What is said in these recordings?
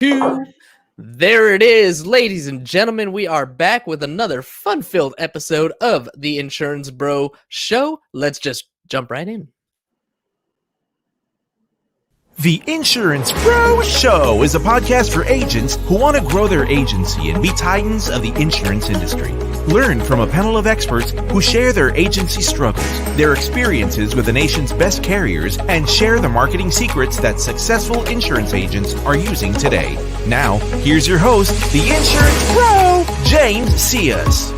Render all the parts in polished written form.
Two. There it is, ladies and gentlemen. We are back with another fun-filled episode of the Insurance Bro Show. Let's just jump right in. The Insurance Bro Show is a podcast for agents who want to grow their agency and be titans of the insurance industry. Learn from a panel of experts who share their agency struggles, their experiences with the nation's best carriers, and share the marketing secrets that successful insurance agents are using today. Now, here's your host, the Insurance Bro, James Cias.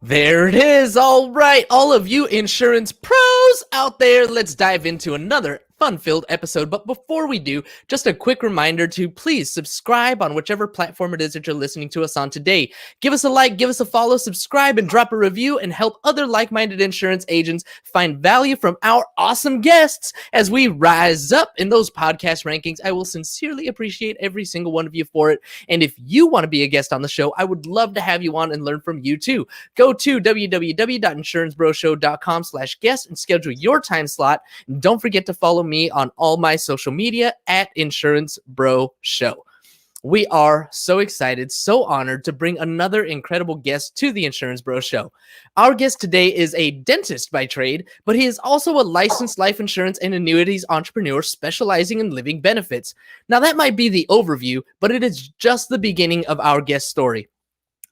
There it is. All right, all of you insurance pros out there, let's dive into another fun-filled episode. But before we do, just a quick reminder to please subscribe on whichever platform it is that you're listening to us on today. Give us a like, give us a follow, subscribe, and drop a review, and help other like-minded insurance agents find value from our awesome guests as we rise up in those podcast rankings. I will sincerely appreciate every single one of you for it. And if you want to be a guest on the show, I would love to have you on and learn from you too. Go to www.insurancebroshow.com/guest and schedule your time slot. And don't forget to follow me on all my social media at Insurance Bro Show. We are so excited, so honored to bring another incredible guest to the Insurance Bro Show. Our guest today is a dentist by trade, but he is also a licensed life insurance and annuities entrepreneur specializing in living benefits. Now, that might be the overview, but it is just the beginning of our guest story.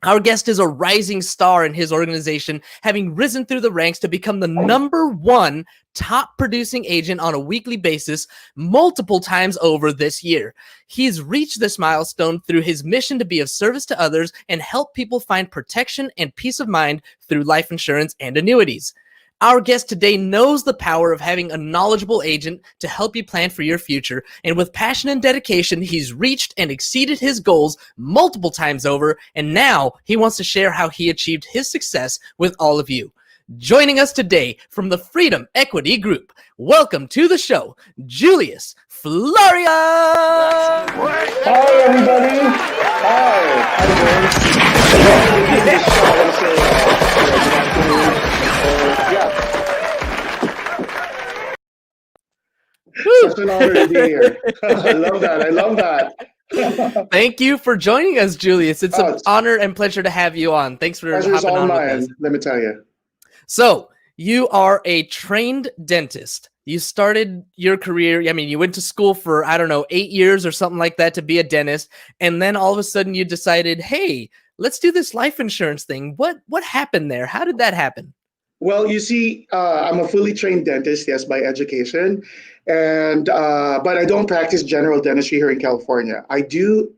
Our guest is a rising star in his organization, having risen through the ranks to become the #1 top producing agent on a weekly basis multiple times over this year. He's reached this milestone through his mission to be of service to others and help people find protection and peace of mind through life insurance and annuities. Our guest today knows the power of having a knowledgeable agent to help you plan for your future, and with passion and dedication, he's reached and exceeded his goals multiple times over, and now he wants to share how he achieved his success with all of you. Joining us today from the Freedom Equity Group, welcome to the show, Julius Floria! Hi, everybody. Such an honor to be here. I love that. Thank you for joining us, Julius. It's an honor and pleasure to have you on. Thanks for hopping on with us. Let me tell you. So, you are a trained dentist. You started your career, you went to school for, 8 years or something like that to be a dentist. And then all of a sudden you decided, hey, let's do this life insurance thing. What happened there? How did that happen? Well, you see, I'm a fully trained dentist, yes, by education. And but I don't practice general dentistry here in California. I do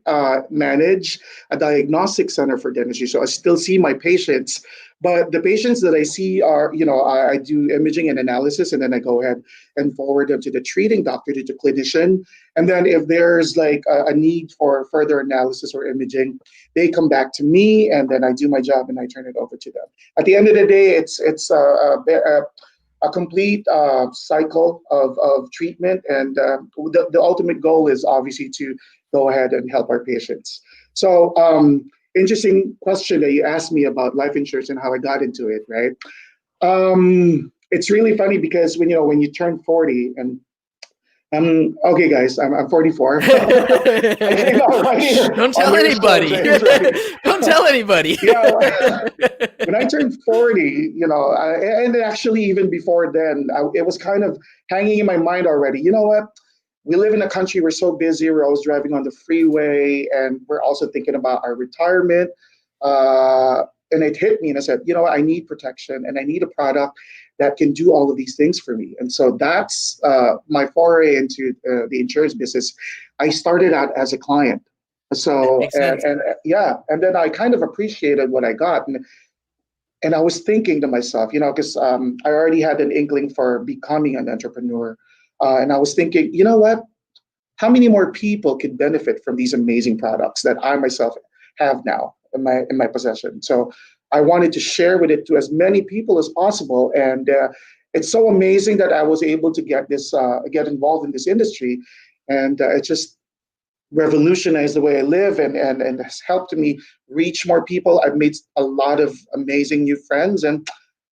manage a diagnostic center for dentistry, so I still see my patients. But the patients that I see are, I do imaging and analysis, and then I go ahead and forward them to the treating doctor, to the clinician. And then if there's like a need for further analysis or imaging, they come back to me, and then I do my job and I turn it over to them. At the end of the day, it's a complete cycle of treatment, and the ultimate goal is obviously to go ahead and help our patients. So interesting question that you asked me about life insurance and how I got into it, right? It's really funny because when you turn 40, and okay, guys, I'm 44. Don't tell anybody. Don't tell anybody. When I turned 40, and actually even before then, it was kind of hanging in my mind already. You know what? We live in a country, we're so busy, we're always driving on the freeway, and we're also thinking about our retirement. And it hit me, and I said, you know what? I need protection, and I need a product that can do all of these things for me. And so that's my foray into the insurance business. I started out as a client. So, and then I kind of appreciated what I got. And I was thinking to myself, because I already had an inkling for becoming an entrepreneur. And I was thinking, you know what? How many more people could benefit from these amazing products that I myself have now in my possession? So I wanted to share with it to as many people as possible. And it's so amazing that I was able to get involved in this industry. And it just revolutionized the way I live, and has helped me reach more people. I've made a lot of amazing new friends, and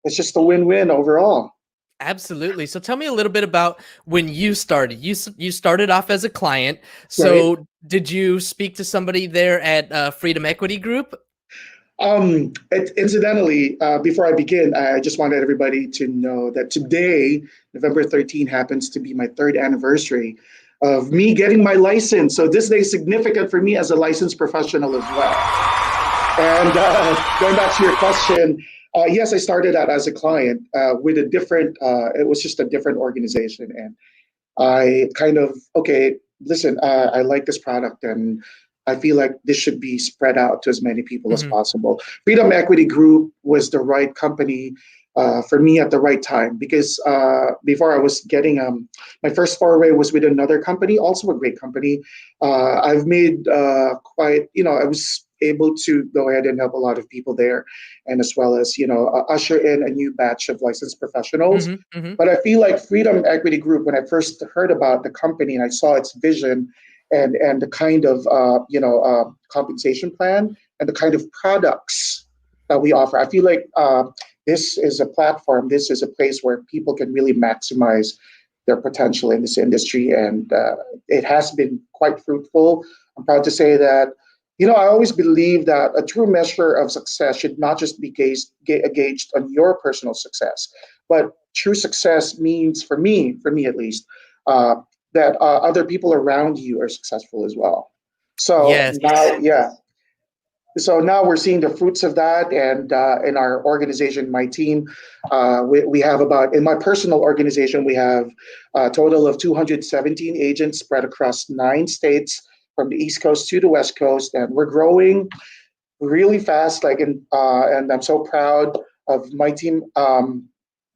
it's just a win-win overall. Absolutely. So tell me a little bit about when you started. You started off as a client. Right. So did you speak to somebody there at Freedom Equity Group? Incidentally, before I begin, I just wanted everybody to know that today, November 13, happens to be my third anniversary of me getting my license. So this day is significant for me as a licensed professional as well. And going back to your question, yes, I started out as a client with a different, it was just a different organization. And I kind of, okay, listen, I like this product and I feel like this should be spread out to as many people as Hmm. possible. Freedom Equity Group was the right company for me at the right time because before I was getting my first foray was with another company, also a great company. I've made quite, I was able to go ahead and help a lot of people there and as well as, usher in a new batch of licensed professionals. Hmm. Hmm. But I feel like Freedom Equity Group, when I first heard about the company and I saw its vision and the kind of compensation plan and the kind of products that we offer, I feel like this is a platform, this is a place where people can really maximize their potential in this industry, and it has been quite fruitful. I'm proud to say that. I always believe that a true measure of success should not just be gauged on your personal success, but true success means, for me at least, uh, that other people around you are successful as well. So Yes. now, yeah. So now we're seeing the fruits of that, and in our organization, my team, we have about, in my personal organization, we have a total of 217 agents spread across 9 states from the East Coast to the West Coast, and we're growing really fast. And I'm so proud of my team.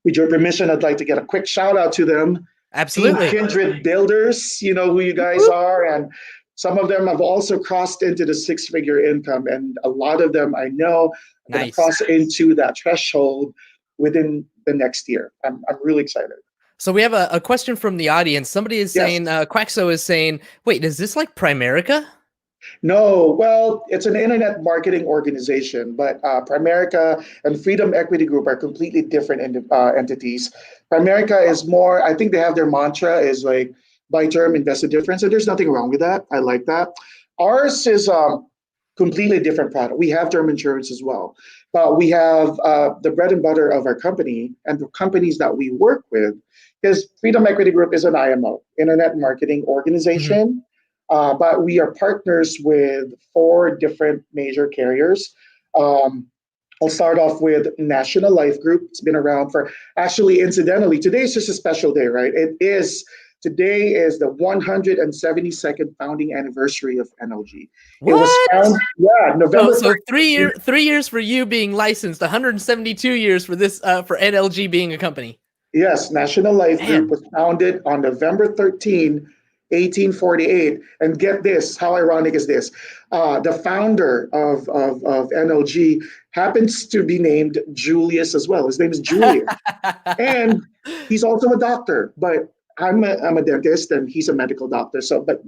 With your permission, I'd like to get a quick shout out to them. Team Absolutely. Kindred Builders, you know who you guys Whoop. are, and some of them have also crossed into the six-figure income, and a lot of them I know are going to Nice. cross into that threshold within the next year. I'm really excited. So we have a question from the audience. Somebody is Yes. saying, Quaxo is saying, wait, is this like Primerica? No, well, it's an internet marketing organization, but Primerica and Freedom Equity Group are completely different entities. Primerica is more, I think they have their mantra is like buy term, invest a difference, and there's nothing wrong with that. I like that. Ours is completely different product. We have term insurance as well, but we have the bread and butter of our company and the companies that we work with. Because Freedom Equity Group is an IMO, internet marketing Hmm. organization, but we are partners with 4 different major carriers. Um, I'll start off with National Life Group. It's been around for, actually, incidentally, today is just a special day, right? Today is the 172nd founding anniversary of NLG. It was What? yeah, So November so 13th. 3 years for you being licensed, 172 years for this for NLG being a company. Yes, National Life Group Man. was founded on November 13, 1848. And get this, how ironic is this? The founder of NLG happens to be named Julius as well. His name is Julius. And he's also a doctor, but I'm a dentist and he's a medical doctor. So, but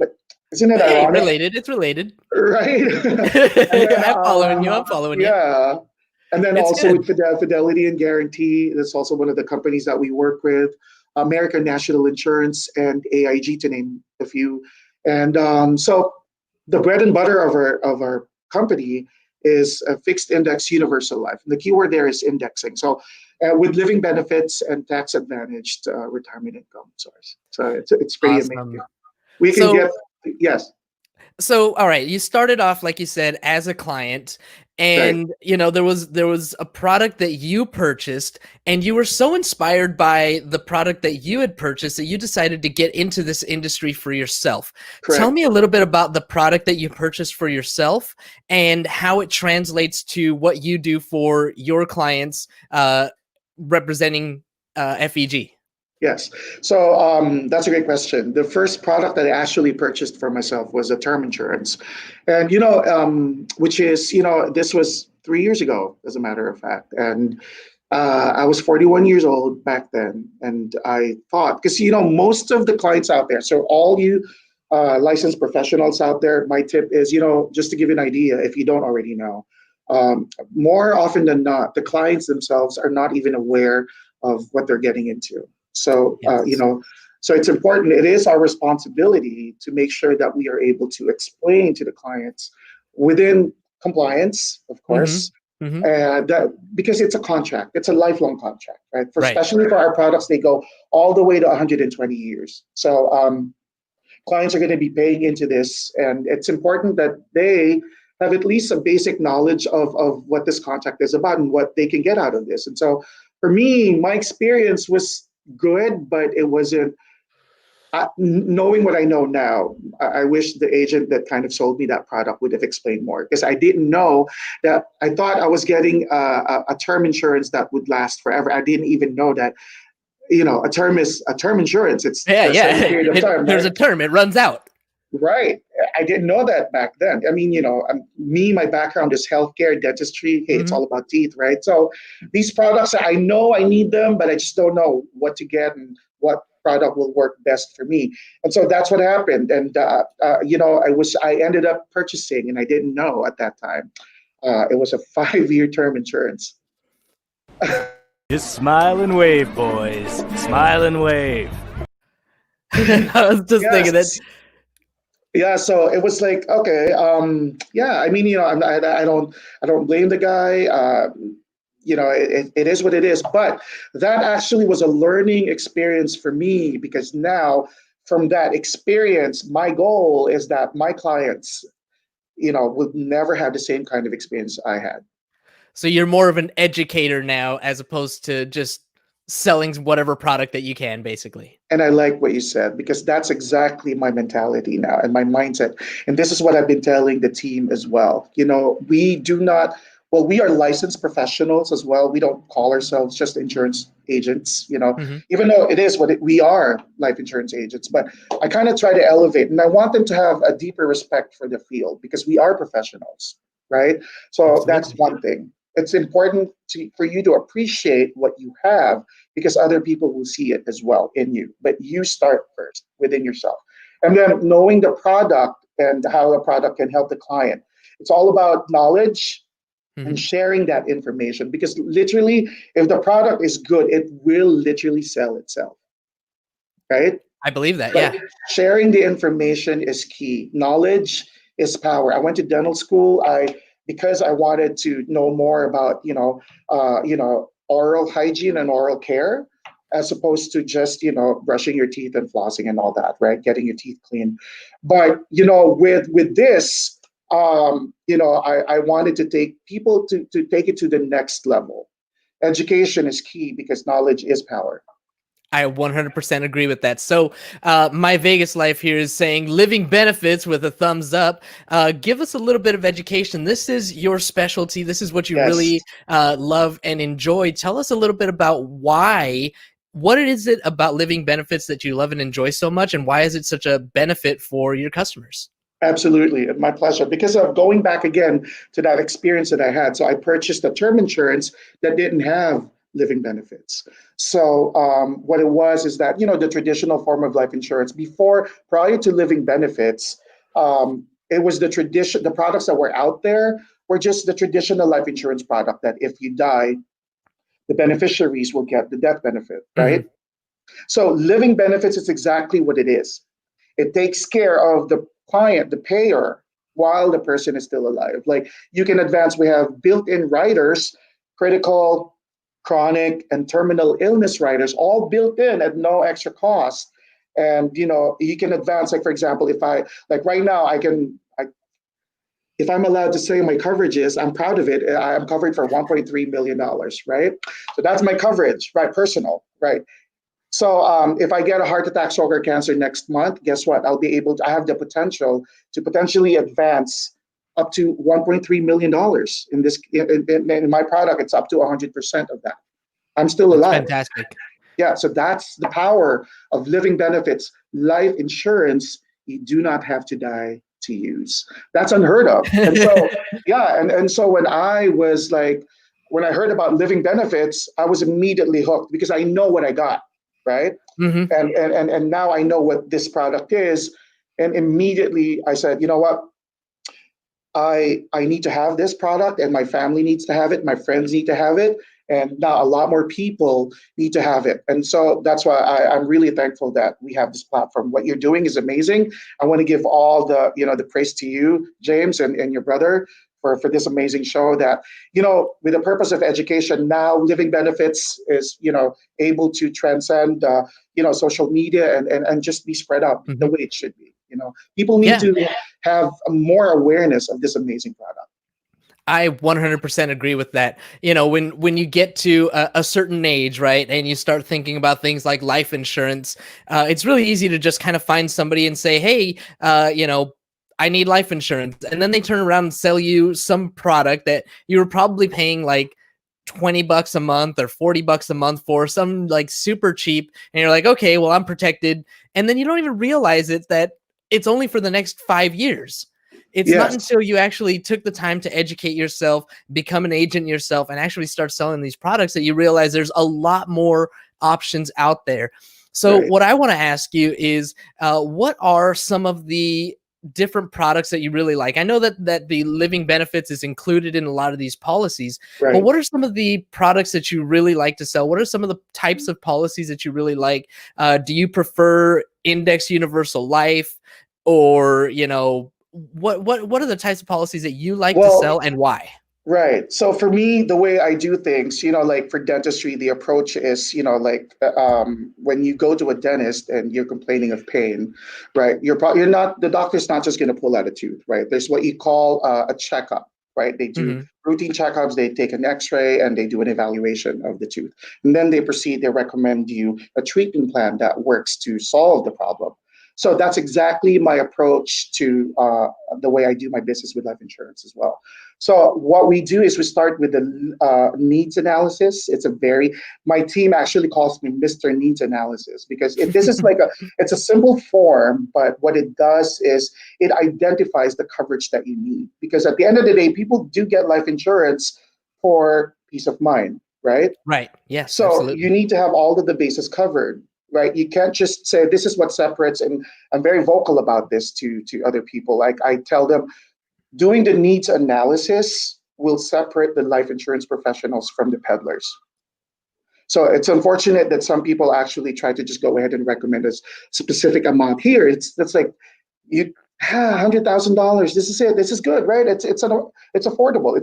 isn't it But hey, ironic? related. It's related. Right? And then, I'm following you. I'm following you. yeah. And then It's also with good. Fidelity and Guarantee, that's also one of the companies that we work with. American National Insurance and AIG, to name a few. And so the bread and butter of our company is a fixed index universal life. And the keyword there is indexing. So with living benefits and tax advantaged retirement income source. So it's pretty amazing. Awesome. We can So get, yes, all right, you started off like you said as a client, right, and there was a product that you purchased, and you were so inspired by the product that you had purchased that you decided to get into this industry for yourself. Tell correct. me a little bit about the product that you purchased for yourself and how it translates to what you do for your clients, representing FEG. Yes. So that's a great question. The first product that I actually purchased for myself was a term insurance. And, which is, this was 3 years ago, as a matter of fact. And I was 41 years old back then. And I thought, because, most of the clients out there, so all you licensed professionals out there, my tip is, just to give you an idea, if you don't already know, more often than not, the clients themselves are not even aware of what they're getting into. So, Yes. so it's important. It is our responsibility to make sure that we are able to explain to the clients within compliance, of Mm-hmm. course, Mm-hmm. that because it's a contract, it's a lifelong contract, right? For Right. especially for our products, they go all the way to 120 years. So clients are going to be paying into this, and it's important that they have at least a basic knowledge of what this contract is about and what they can get out of this. And so for me, my experience was good, but it wasn't knowing what I know now. I wish the agent that kind of sold me that product would have explained more, because I didn't know that. I thought I was getting a term insurance that would last forever. I didn't even know that, a term is a term insurance. It's Yeah, for a certain yeah. period of time, There's right? a term, it runs out. Right. I didn't know that back then. I mean, my background is healthcare, dentistry. Hey, it's Mm-hmm. all about teeth, right? So these products, I know I need them, but I just don't know what to get and what product will work best for me. And so that's what happened. And I ended up purchasing, and I didn't know at that time. It was a 5-year term insurance. Just smile and wave, boys. Smile and wave. I was just thinking that. Yes. Yeah, so it was like, okay, yeah. I mean, I don't blame the guy. It is what it is. But that actually was a learning experience for me, because now from that experience, my goal is that my clients, would never have the same kind of experience I had. So you're more of an educator now as opposed to just selling whatever product that you can, basically. And I like what you said, because that's exactly my mentality now and my mindset. And this is what I've been telling the team as well. We do not, well, we are licensed professionals as well. We don't call ourselves just insurance agents, Mm-hmm. even though it is we are life insurance agents. But I kind of try to elevate, and I want them to have a deeper respect for the field, because we are professionals, right? So that's Absolutely. one thing. It's important for you to appreciate what you have, because other people will see it as well in you. But you start first within yourself. And then knowing the product and how the product can help the client. It's all about knowledge and Mm-hmm. sharing that information, because literally, if the product is good, it will literally sell itself, right? I believe that. But Yeah. sharing the information is key. Knowledge is power. I went to dental school. Because I wanted to know more about oral hygiene and oral care, as opposed to just brushing your teeth and flossing and all that, right? Getting your teeth clean. But with this, I wanted to take people to take it to the next level. Education is key, because knowledge is power. I 100% agree with that. So, my Vegas life here is saying living benefits with a thumbs up. Give us a little bit of education. This is your specialty. This is what you Yes. really love and enjoy. Tell us a little bit about what is it about living benefits that you love and enjoy so much, and why is it such a benefit for your customers? Absolutely, my pleasure. Because of going back again to that experience that I had, so I purchased a term insurance that didn't have living benefits. So what it was is that the traditional form of life insurance prior to living benefits, it was the tradition. The products that were out there were just the traditional life insurance product that if you die, the beneficiaries will get the death benefit, Mm-hmm. right? So living benefits is exactly what it is. It takes care of the client, the payer, while the person is still alive. Like you can advance, we have built-in riders, critical, chronic, and terminal illness riders, all built in at no extra cost. And you can advance, like for example, if I like right now, if I'm allowed to say my coverage is, I'm proud of it. I'm covered for $1.3 million, right? So that's my coverage, right? Personal, right? So if I get a heart attack, stroke, or cancer next month, guess what? I have the potential to potentially advance up to $1.3 million in this in my product. It's up to 100% of that. I'm still That's alive. fantastic. Yeah, so that's the power of living benefits. Life insurance, you do not have to die to use. That's unheard of. And so, yeah, and so when I heard about living benefits, I was immediately hooked, because I know what I got, right? Mm-hmm. And now I know what this product is. And immediately I said, you know what? I need to have this product, and my family needs to have it, my friends need to have it, And now a lot more people need to have it. And so that's why I'm really thankful that we have this platform. What you're doing is amazing. I want to give all the praise to you, James, and your brother for this amazing show that, with the purpose of education, now living benefits is, able to transcend, social media and just be spread out the way it should be. People need Yeah. to have more awareness of this amazing product. I 100% agree with that. When you get to a certain age, right, and you start thinking about things like life insurance, it's really easy to just kind of find somebody and say, hey, I need life insurance. And then they turn around and sell you some product that you were probably paying like $20 a month or $40 a month for, some like super cheap. And you're like, okay, well, I'm protected. And then you don't even realize that it's only for the next 5 years. It's not until you actually took the time to educate yourself, become an agent yourself, and actually start selling these products that you realize there's a lot more options out there. So what I want to ask you is, what are some of the different products that you really like? I know that the living benefits is included in a lot of these policies, but what are some of the products that you really like to sell? What are some of the types of policies that you really like? Do you prefer index universal life, or what are the types of policies that you like to sell, and why? Right. So for me, the way I do things, like for dentistry, the approach is, when you go to a dentist and you're complaining of pain, right? The doctor's not just going to pull out a tooth, right? There's what you call a checkup, right? They do routine checkups, they take an x-ray and they do an evaluation of the tooth. And then they recommend you a treatment plan that works to solve the problem. So that's exactly my approach to the way I do my business with life insurance as well. So what we do is we start with the needs analysis. My team actually calls me Mr. Needs Analysis, because this is it's a simple form, but what it does is it identifies the coverage that you need. Because at the end of the day, people do get life insurance for peace of mind, right? Right. Yes. So absolutely. You need to have all of the bases covered. Right, you can't just say this is what separates, and I'm very vocal about this to other people. Like I tell them, doing the needs analysis will separate the life insurance professionals from the peddlers. So it's unfortunate that some people actually try to just go ahead and recommend a specific amount. Here, that's like $100,000. This is it. This is good, right? It's affordable. It's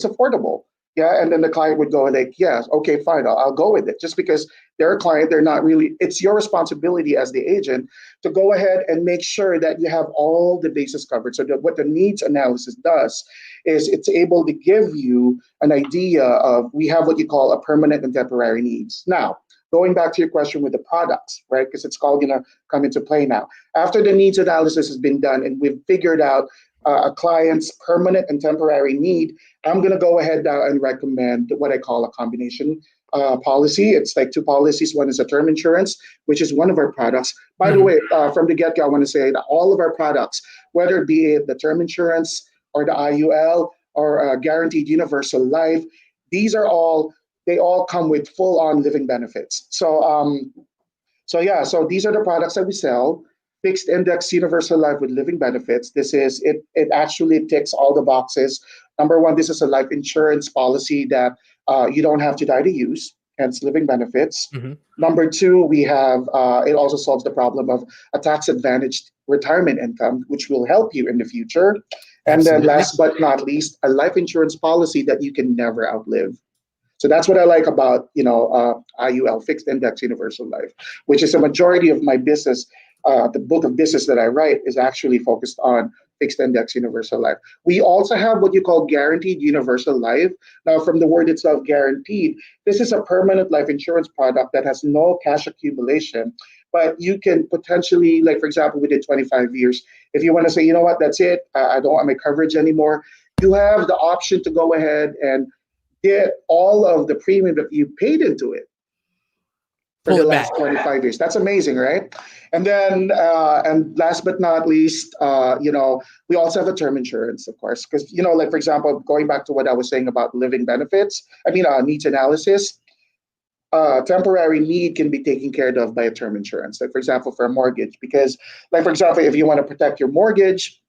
affordable. Yeah, and then the client would go like, yes, okay, fine, I'll go with it. Just because they're a client, they're not really. It's your responsibility as the agent to go ahead and make sure that you have all the bases covered. So what the needs analysis does is it's able to give you an idea of, we have what you call a permanent and temporary needs. Now, going back to your question with the products, right? Because it's all going to come into play now. After the needs analysis has been done and we've figured out a client's permanent and temporary need, I'm going to go ahead now and recommend what I call a combination policy. It's like two policies. One is a term insurance, which is one of our products. By the way, from the get-go, I want to say that all of our products, whether it be the term insurance or the IUL or guaranteed universal life, they all come with full-on living benefits. So these are the products that we sell. Fixed index universal life with living benefits. It actually ticks all the boxes. Number one, this is a life insurance policy that you don't have to die to use, hence living benefits. Number two, we have it also solves the problem of a tax advantaged retirement income, which will help you in the future. And then last but not least, a life insurance policy that you can never outlive. So that's what I like about IUL, fixed index universal life, which is a majority of my business. The book of business that I write is actually focused on fixed index universal life. We also have what you call guaranteed universal life. Now, from the word itself, guaranteed, this is a permanent life insurance product that has no cash accumulation, but you can potentially, like for example, we did 25 years. If you want to say, you know what, that's it, I don't want my coverage anymore, you have the option to go ahead and get all of the premium that you paid into it for the last 25 years. That's amazing, right? And then, and last but not least, we also have a term insurance, of course, because, like, for example, going back to what I was saying about living benefits, needs analysis, temporary need can be taken care of by a term insurance, like, for example, for a mortgage, because, like, for example, if you want to protect your mortgage,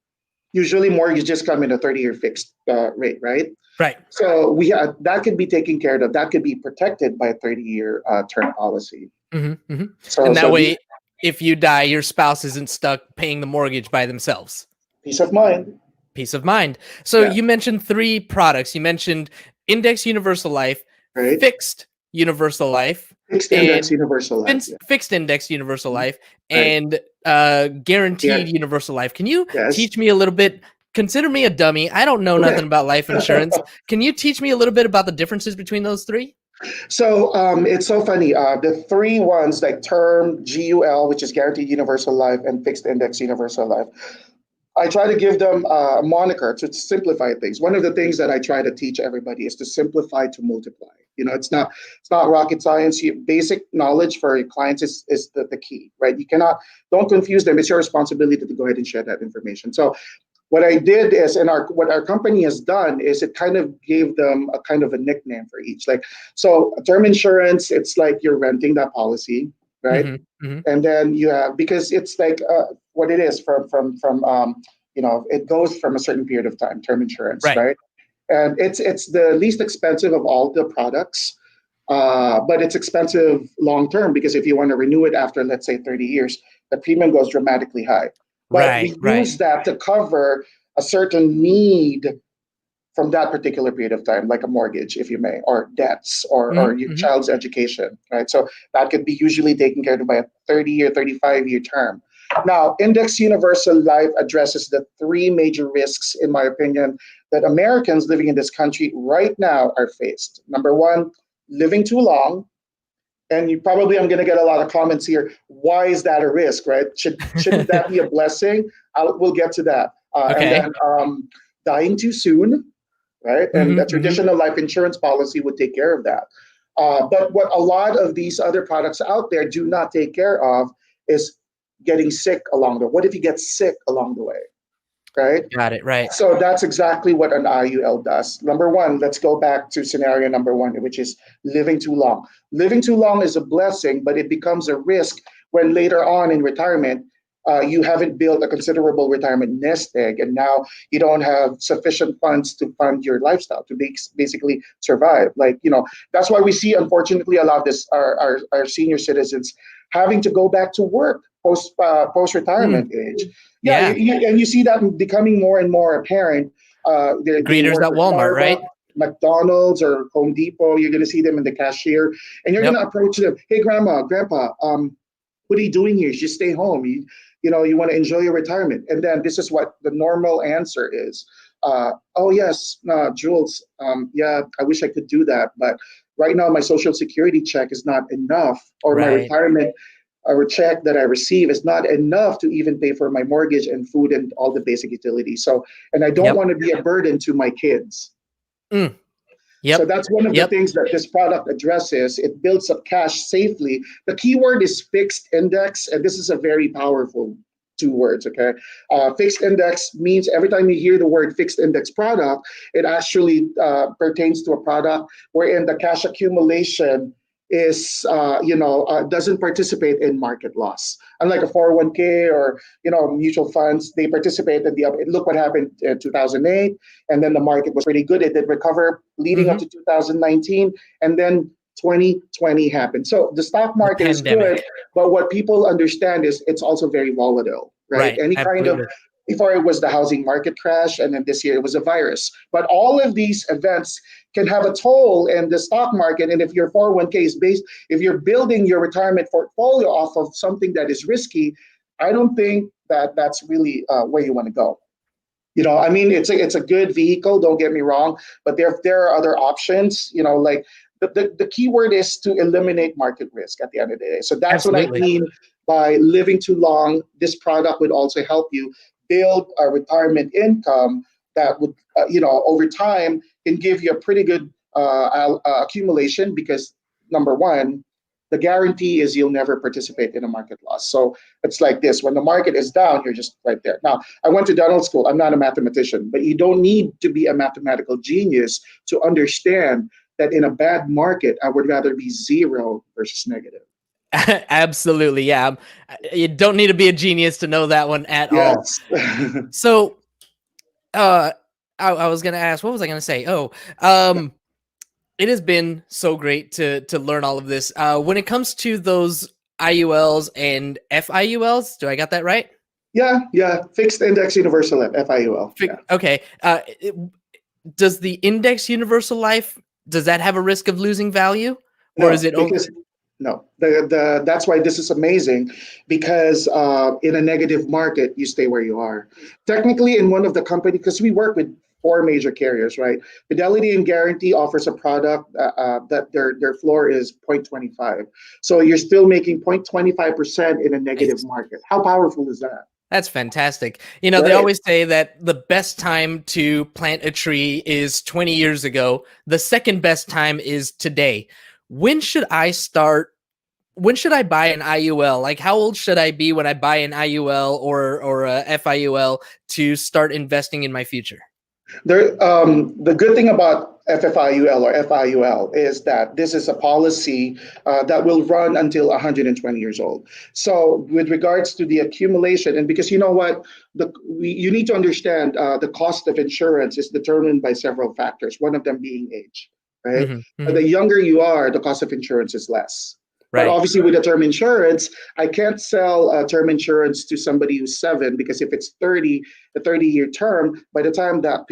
Usually mortgages come in a 30-year fixed rate, right? Right. So that could be taken care of. That could be protected by a 30-year term policy. And that way, if you die, your spouse isn't stuck paying the mortgage by themselves. Peace of mind. Peace of mind. So you mentioned 3 products. You mentioned Index Universal Life, right? Fixed Universal Life, Fixed Index Universal Life, Fixed Index Universal Life, and Guaranteed Universal Life. Can you teach me a little bit? Consider me a dummy. I don't know nothing about life insurance. Can you teach me a little bit about the differences between those 3? So it's so funny. The 3 ones, like term, GUL, which is Guaranteed Universal Life, and Fixed Index Universal Life, I try to give them a moniker to simplify things. One of the things that I try to teach everybody is to simplify to multiply. It's not rocket science. Basic knowledge for your clients is the key, right? Don't confuse them. It's your responsibility to go ahead and share that information. So what I did is, what our company has done is it kind of gave them a kind of a nickname for each. So term insurance, it's like you're renting that policy, right? And then you have, because it's like what it is from it goes from a certain period of time, term insurance, right? And it's the least expensive of all the products, but it's expensive long term, because if you want to renew it after, let's say, 30 years, the premium goes dramatically high. But we use that to cover a certain need from that particular period of time, like a mortgage, if you may, or debts, or your child's education, right? So that could be usually taken care of by a 30-year, 35-year term. Now, Index Universal Life addresses the 3 major risks, in my opinion, that Americans living in this country right now are faced. Number 1, living too long. And I'm going to get a lot of comments here. Why is that a risk, right? Shouldn't that be a blessing? We'll get to that. And then dying too soon, right? And a traditional life insurance policy would take care of that. But what a lot of these other products out there do not take care of is getting sick along the way. What if you get sick along the way, right? Got it, right. So that's exactly what an IUL does. Number 1, let's go back to scenario number 1, which is living too long. Living too long is a blessing, but it becomes a risk when later on in retirement, you haven't built a considerable retirement nest egg, and now you don't have sufficient funds to fund your lifestyle, to basically survive. That's why we see, unfortunately, a lot of this our senior citizens having to go back to work post retirement age. And you see that becoming more and more apparent. Greeters at Walmart, right? McDonald's or Home Depot, you're going to see them in the cashier, and you're going to approach them. Hey, grandma, grandpa, what are you doing here? You should stay home. You want to enjoy your retirement. And then this is what the normal answer is. Oh, yes, Jules, I wish I could do that. But right now, my Social Security check is not enough, or my retirement check that I receive is not enough to even pay for my mortgage and food and all the basic utilities. So, and I don't want to be a burden to my kids. So that's one of the things that this product addresses. It builds up cash safely. The key word is fixed index, and this is a very powerful 2 words, okay? Fixed index means every time you hear the word fixed index product, it actually pertains to a product wherein the cash accumulation is, doesn't participate in market loss. Unlike a 401k or, mutual funds, they participate in look what happened in 2008. And then the market was pretty good. It did recover leading up to 2019. And then 2020 happened. So the stock market is good, but what people understand is it's also very volatile, right? Any kind of, before it was the housing market crash, and then this year it was a virus. But all of these events can have a toll in the stock market. And if your 401k is if you're building your retirement portfolio off of something that is risky, I don't think that that's really where you want to go. It's a good vehicle, don't get me wrong, but there are other options, the key word is to eliminate market risk at the end of the day. So that's what I mean by living too long. This product would also help you build a retirement income that would, over time can give you a pretty good accumulation, because number 1, the guarantee is you'll never participate in a market loss. So it's like this: when the market is down, you're just right there. Now, I went to dental school. I'm not a mathematician, but you don't need to be a mathematical genius to understand that in a bad market, I would rather be 0 versus negative. Absolutely. Yeah. You don't need to be a genius to know that one at all. So uh, I was gonna ask, what was I gonna say? Oh, um, it has been so great to learn all of this. When it comes to those IULs and FIULs, do I got that right? Yeah, fixed index universal life, FIUL. Yeah. Okay. Does the index universal life, does that have a risk of losing value, or is No, it only? because no, that's why this is amazing, because in a negative market, you stay where you are. Technically, in one of the company, because we work with four major carriers, right? Fidelity and Guarantee offers a product that their floor is 0.25. So you're still making 0.25% in a negative Nice. market. How powerful is that? That's fantastic. You know, they Right. always say that the best time to plant a tree is 20 years ago. The second best time is today. When should I start? When should I buy an IUL? Like, how old should I be when I buy an IUL or a FIUL to start investing in my future? The good thing about FFIUL or FIUL is that this is a policy that will run until 120 years old. So, with regards to the accumulation, and because you know what, you need to understand the cost of insurance is determined by several factors, one of them being age, right? Hmm. The younger you are, the cost of insurance is less. But Right, obviously, with the term insurance, I can't sell term insurance to somebody who's 7 because if it's 30, a 30-year term, by the time that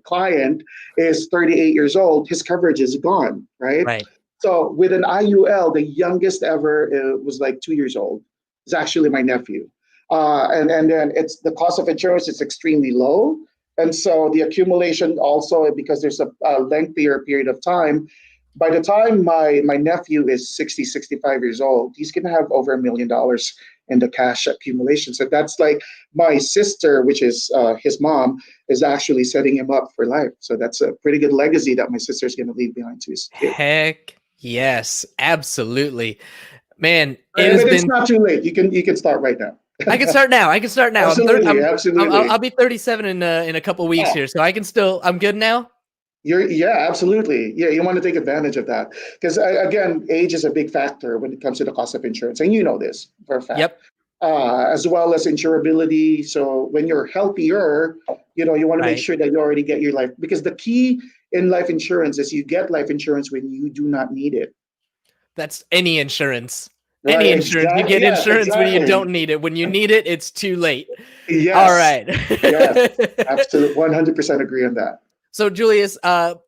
client is 38 years old, his coverage is gone, right? right. So with an IUL, the youngest ever was like 2 years old. It's actually my nephew. And then it's the cost of insurance is extremely low. And so the accumulation also, because there's a lengthier period of time, by the time my nephew is 60, 65 years old, he's going to have over $1 million in the cash accumulation. So that's like my sister, which is his mom, is actually setting him up for life. So that's a pretty good legacy that my sister's going to leave behind to his kid. Heck yes, absolutely. Man, it Right, has but it's been. not too late. You can start right now. I can start now. I can start now. I'm 30. Absolutely, I'll absolutely. be 37 in a couple weeks Oh, here, so I can still. I'm good now. yeah, absolutely. Yeah, you want to take advantage of that because again, age is a big factor when it comes to the cost of insurance, and you know this for a fact, Yep. as well as insurability. So when you're healthier, you want to make Right. sure that you already get your life because the key in life insurance is you get life insurance when you do not need it. That's any insurance. Right? Any insurance. You Exactly. get Yes, insurance when you exactly. don't need it. When you need it, it's too late. All Yes, right. yes, absolutely, 100% agree on that. So, Julius,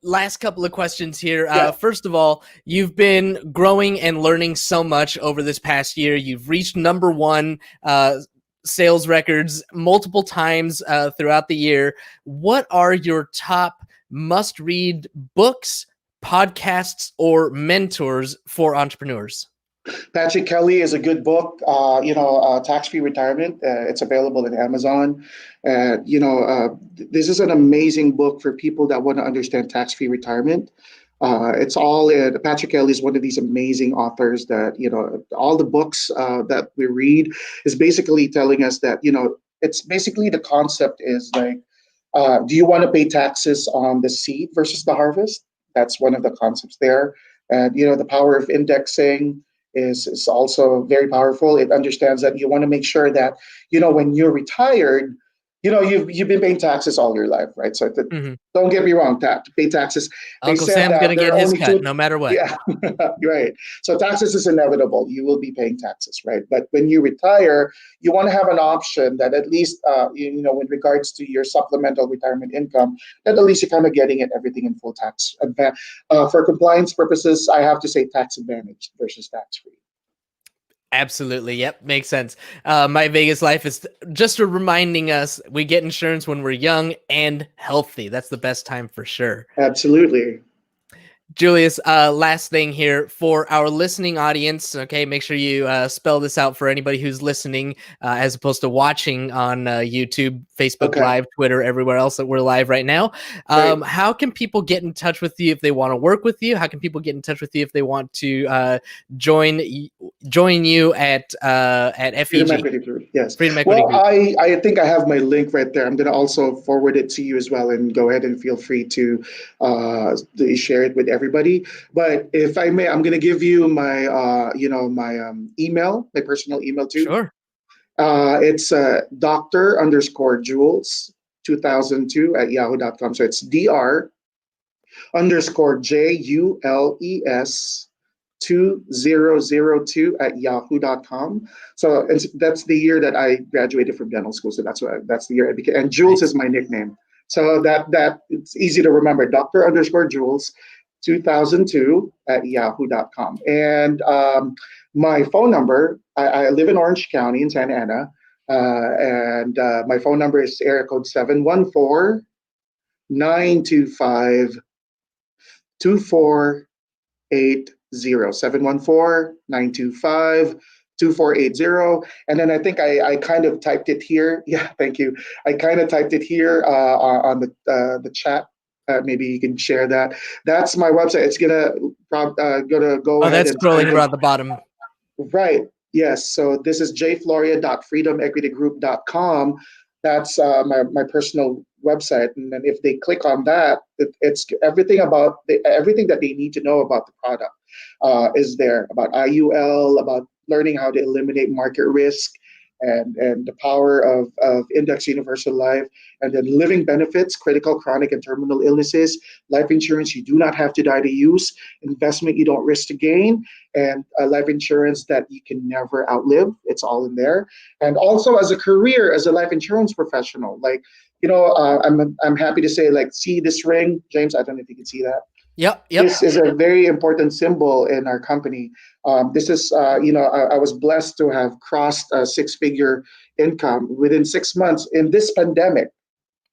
last couple of questions here. Yeah. First of all, you've been growing and learning so much over this past year. You've reached number one sales records multiple times throughout the year. What are your top must read books, podcasts, or mentors for entrepreneurs? Patrick Kelly is a good book. Tax-free retirement. It's available in Amazon. This is an amazing book for people that want to understand tax-free retirement. It's all in. Patrick Kelly is one of these amazing authors that all the books that we read is basically telling us that it's basically the concept is like, do you want to pay taxes on the seed versus the harvest? That's one of the concepts there. And the power of indexing is also very powerful. It understands that you want to make sure that when you're retired, you've been paying taxes all your life, right? So Mhm. don't get me wrong, to pay taxes. They Uncle said Sam's that gonna there get are his only cut two. no matter what. Yeah, right. So taxes is inevitable. You will be paying taxes, right? But when you retire, you want to have an option that at least, with regards to your supplemental retirement income, that at least you're kind of getting it everything in full tax. For compliance purposes, I have to say tax advantage versus tax free. Absolutely. Yep. Makes sense. My Vegas life is just reminding us we get insurance when we're young and healthy. That's the best time for sure. Absolutely. Julius, last thing here for our listening audience. Okay, make sure you spell this out for anybody who's listening, as opposed to watching on YouTube, Facebook Okay. Live, Twitter, everywhere else that we're live right now. Great. How can people get in touch with you if they want to work with you? How can people get in touch with you if they want to join you at Freedom FEG, Equity Group. Yes. Freedom Equity Well, Group? I think I have my link right there. I'm going to also forward it to you as well, and go ahead and feel free to share it with everybody. But if I may, I'm going to give you my email, my personal email too. Sure. It's Doctor underscore Jules 2002 at yahoo.com. So it's Dr_Jules 2002 at yahoo.com. So that's the year that I graduated from dental school. So that's the year I became. And Jules is my nickname. So that it's easy to remember. Dr_Jules 2002 at yahoo.com. And my phone number, I live in Orange County in Santa Ana. And my phone number is area code 714-925-2480. 714-925-2480. And then I think I kind of typed it here. Yeah, thank you. I kind of typed it here on the chat. Maybe you can share that. That's my website. It's gonna go ahead. That's scrolling around the bottom. Right. Yes. So this is jfloria.freedomequitygroup.com. That's my personal website. And then if they click on that, it's everything about everything that they need to know about the product is there, about IUL, about learning how to eliminate market risk, and the power of Index Universal Life, and then living benefits, critical, chronic, and terminal illnesses, life insurance you do not have to die to use, investment you don't risk to gain, and life insurance that you can never outlive. It's all in there. And also as a career, as a life insurance professional, like, I'm happy to say, like, see this ring, James, I don't know if you can see that. Yep. This is a very important symbol in our company. This is, I was blessed to have crossed a six-figure income within 6 months in this pandemic.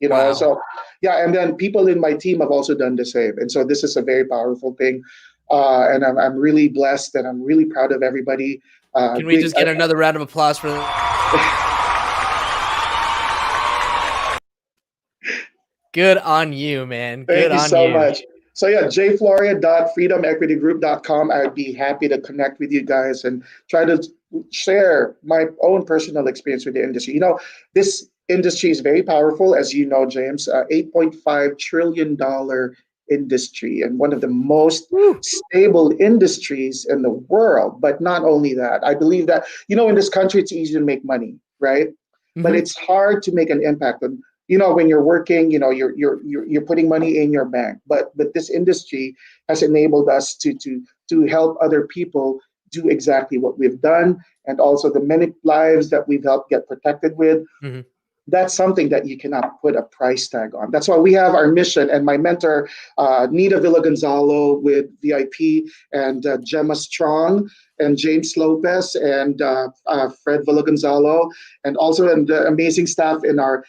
Wow. So yeah, and then people in my team have also done the same. And so this is a very powerful thing. And I'm really blessed, and I'm really proud of everybody. Can we just get another round of applause for Good on you, man. Thank you so much. So yeah, jfloria.freedomequitygroup.com. I'd be happy to connect with you guys and try to share my own personal experience with the industry. This industry is very powerful, as you know, James. $8.5 trillion industry, and one of the most stable industries in the world. But not only that, I believe that, in this country, it's easy to make money, right? Mm-hmm. But it's hard to make an impact on. When you're working, you're putting money in your bank. But this industry has enabled us to help other people do exactly what we've done, and also the many lives that we've helped get protected with. Mm-hmm. That's something that you cannot put a price tag on. That's why we have our mission. And my mentor, Nita Villagonzalo with VIP, and Gemma Strong, and James Lopez, and Fred Villagonzalo, and also the amazing staff in our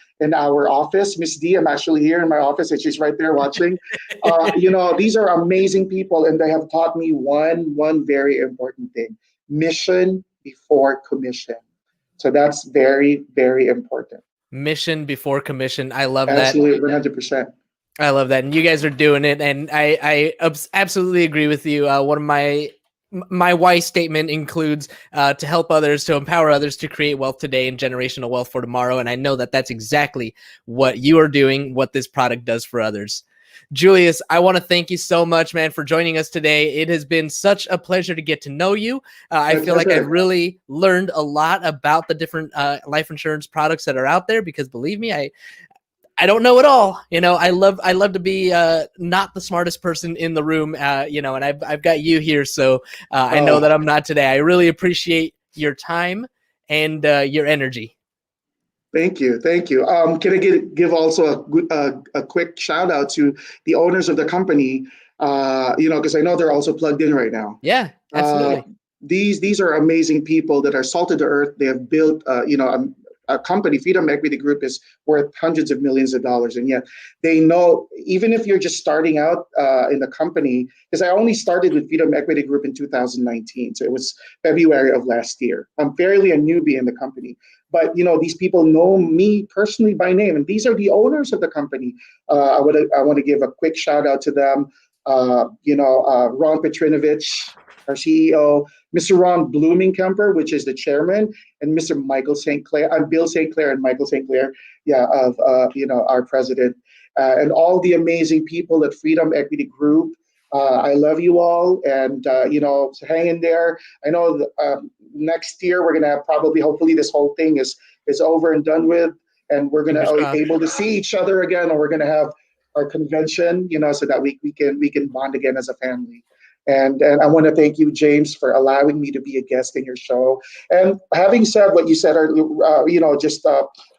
office. Miss D, I'm actually here in my office, and she's right there watching. These are amazing people, and they have taught me one very important thing: mission before commission. So that's very, very important. Mission before commission. I love Absolutely, 100%. I love that. And you guys are doing it. And I absolutely agree with you. One of my why statement includes to help others, to empower others to create wealth today and generational wealth for tomorrow. And I know that that's exactly what you are doing, what this product does for others. Julius, I want to thank you so much, man, for joining us today. It has been such a pleasure to get to know you. I feel like I've really learned a lot about the different life insurance products that are out there, because believe me, I don't know it all. I love to be not the smartest person in the room, and I've got you here. So I know that I'm not today. I really appreciate your time and your energy. Thank you. Can I give also a quick shout out to the owners of the company, because I know they're also plugged in right now. Yeah, absolutely. These are amazing people that are salt of the earth. They have built, a company. Freedom Equity Group is worth hundreds of millions of dollars, and yet they know, even if you're just starting out in the company, because I only started with Freedom Equity Group in 2019, so it was February of last year. I'm fairly a newbie in the company. But these people know me personally by name, and these are the owners of the company. I want to give a quick shout out to them. Ron Petrinovich, our CEO, Mr. Ron Bloomingkemper, which is the chairman, and Mr. Michael St. Clair. I'm Bill St. Clair and Michael St. Clair, of our president, and all the amazing people at Freedom Equity Group. I love you all, and so hang in there. I know next year we're gonna have hopefully this whole thing is over and done with, and we're gonna Fingers be crossed. able to see each other again, and we're gonna have our convention, so that we can bond again as a family. And I want to thank you, James, for allowing me to be a guest in your show. And having said what you said, just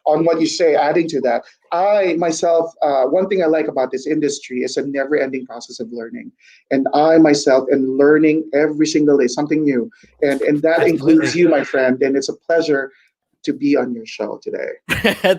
on what you say, adding to that, I myself, one thing I like about this industry is a never-ending process of learning. And I myself am learning every single day something new, and that includes you, my friend. And it's a pleasure to be on your show today.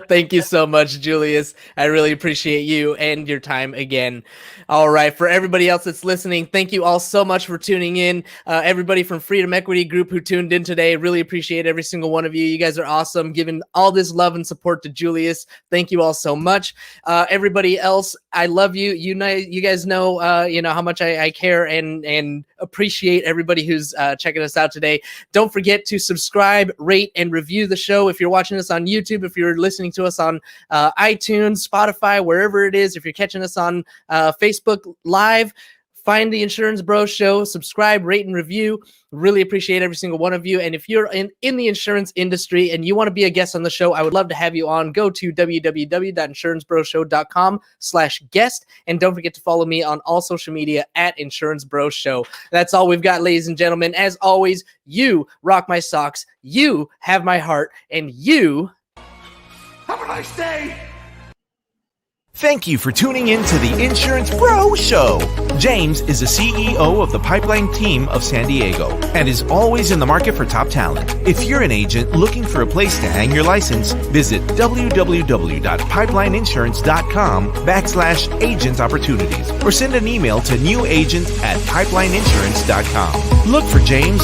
Thank you so much, Julius. I really appreciate you and your time again. All right, for everybody else that's listening, thank you all so much for tuning in. Everybody from Freedom Equity Group who tuned in today, really appreciate every single one of you. You guys are awesome, giving all this love and support to Julius. Thank you all so much. Everybody else, I love you. You guys know, how much I care and appreciate everybody who's checking us out today. Don't forget to subscribe, rate, and review the show. If you're watching us on YouTube, if you're listening to us on iTunes, Spotify, wherever it is, if you're catching us on Facebook Live, find the Insurance Bros Show, subscribe, rate, and review. Really appreciate every single one of you. And if you're in the insurance industry and you want to be a guest on the show, I would love to have you on. Go to www.insurancebroshow.com/guest. And don't forget to follow me on all social media at Insurance Bros Show. That's all we've got, ladies and gentlemen. As always, you rock my socks, you have my heart, and you have a nice day. Thank you for tuning in to the Insurance Bro Show. James is the CEO of the Pipeline team of San Diego and is always in the market for top talent. If you're an agent looking for a place to hang your license, visit www.pipelineinsurance.com/agent opportunities or send an email to newagent@pipelineinsurance.com. Look for James